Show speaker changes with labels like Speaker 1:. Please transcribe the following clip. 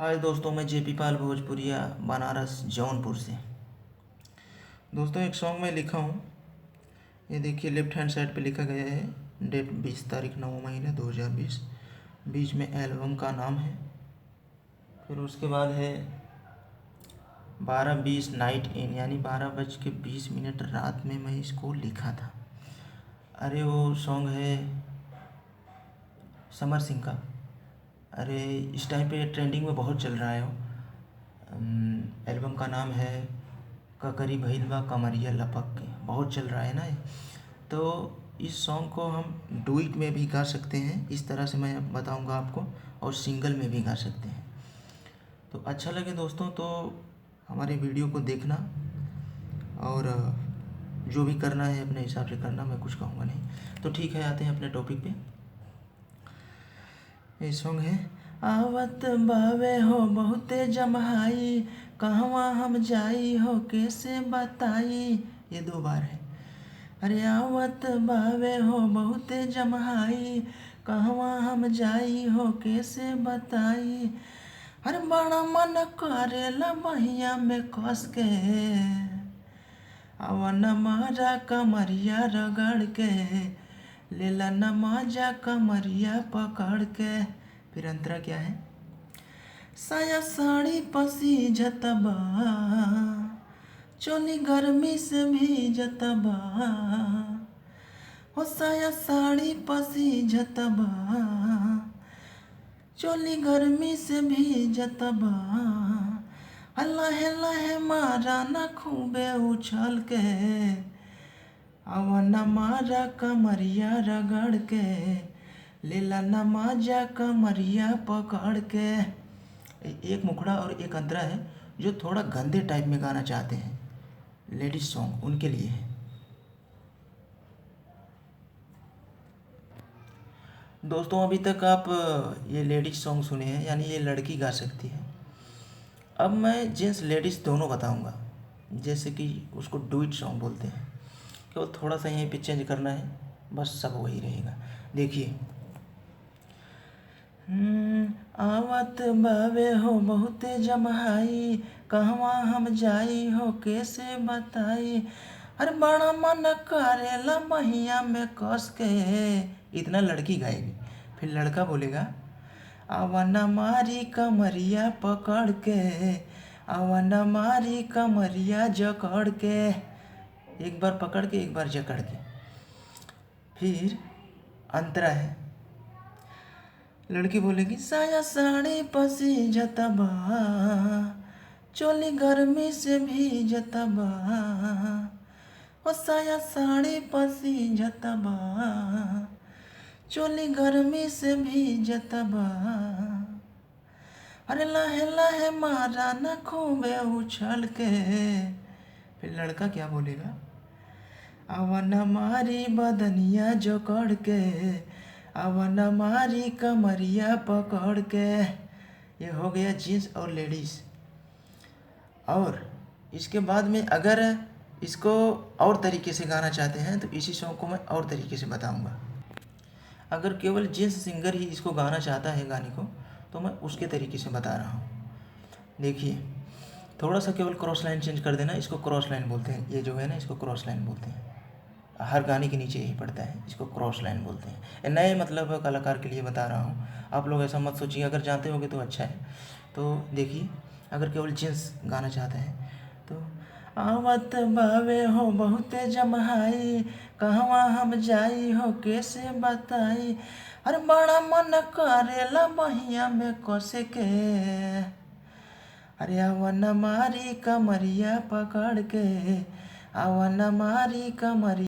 Speaker 1: हाय दोस्तों, मैं जेपी पाल भोजपुरिया बनारस जौनपुर से। दोस्तों एक सॉन्ग मैं लिखा हूँ। ये देखिए लेफ्ट हैंड साइड पे लिखा गया है डेट 20 तारीख 9 महीना 2020। बीच में एल्बम का नाम है। फिर उसके बाद है 12:20 नाइट इन, यानी 12:20 रात में मैं इसको लिखा था। अरे वो सॉन्ग है समर सिंह का। अरे इस टाइम पे ट्रेंडिंग में बहुत चल रहा है वो। एल्बम का नाम है ककरी भइल बा कमरिया लपक के, बहुत चल रहा है ना ये। तो इस सॉन्ग को हम डुइट में भी गा सकते हैं, इस तरह से मैं बताऊंगा आपको, और सिंगल में भी गा सकते हैं। तो अच्छा लगे दोस्तों तो हमारे वीडियो को देखना, और जो भी करना है अपने हिसाब से करना, मैं कुछ कहूँगा नहीं। तो ठीक है, आते हैं अपने टॉपिक पे। ये सॉन्ग है आवत बावे हो बहुते जमहाई, कहवा हम जाई हो कैसे बताई। ये 2 बार है। अरे आवत बावे हो बहुते जमहाई, कहवा हम जाई हो कैसे बताई। अरे बड़ा मन करेला बहिया में कस के, अवन मारा कमरिया रगड़ के, लेला नमाजा कमरिया पकड़ के। फिर अंतरा क्या है, साया साड़ी पसीजत बा, चोली गर्मी से भीजत बा। हो साया साड़ी पसीजत बा, चोली गर्मी से भीजत बा। लहे लहे मारा न खूबे उछल के, अवन मारा कमरिया रगड़ के, लेला नमाजा कमरिया पकड़ के। एक मुखड़ा और एक अंतरा है जो थोड़ा गंदे टाइप में गाना चाहते हैं, लेडीज सॉन्ग उनके लिए है। दोस्तों अभी तक आप ये लेडीज सॉन्ग सुने हैं, यानी ये लड़की गा सकती है। अब मैं जेंट्स लेडीज़ दोनों बताऊंगा। जैसे कि उसको डुइट सॉन्ग बोलते हैं, केवल थोड़ा सा यहीं पे चेंज करना है, बस सब वही रहेगा। देखिए आवत बावे हो बहुते जमहाई, कहवा हम जाई हो कैसे बताई। अरे बड़ा मन करेला बहिया में कस के। इतना लड़की गाएगी। फिर लड़का बोलेगा अवन मारी कमरिया पकड़ के, अवन मारी कमरिया जकड़ के। एक बार पकड़ के एक बार जकड़ के। फिर अंतरा है, लड़की बोलेगी साया साड़ी पसीजत बा, चोली गर्मी से भीजत बा। ओ साया साड़ी पसीजत बा, चोली गर्मी से भीजत बा। अरे लहे लहे मारा न खूबे उछल के। फिर लड़का क्या बोलेगा, अवन मारी बदनिया जकड़ के, अवन मारी कमरिया पकड़ के। ये हो गया जेंट्स और लेडीज़। और इसके बाद में अगर इसको और तरीके से गाना चाहते हैं तो इसी सॉन्ग को मैं और तरीके से बताऊंगा। अगर केवल जेंट्स सिंगर ही इसको गाना चाहता है गाने को, तो मैं उसके तरीके से बता रहा हूँ। देखिए थोड़ा सा केवल क्रॉस लाइन चेंज कर देना, इसको क्रॉस लाइन बोलते हैं। ये जो है ना, इसको क्रॉस लाइन बोलते हैं। हर गाने के नीचे यही पड़ता है, इसको क्रॉस लाइन बोलते हैं। नए मतलब कलाकार के लिए बता रहा हूँ, आप लोग ऐसा मत सोचिए, अगर जानते होगे तो अच्छा है। तो देखिए अगर केवल जेंट्स गाना चाहता है तो आवत बावे हो बहुते जमहाई, कहवा हम जाई हो कैसे बताई। अरे बड़ा मन करेला बहिया में कसे के, अरे अवन मारी कमरिया पकड़ के, अवन मारी कमरिया।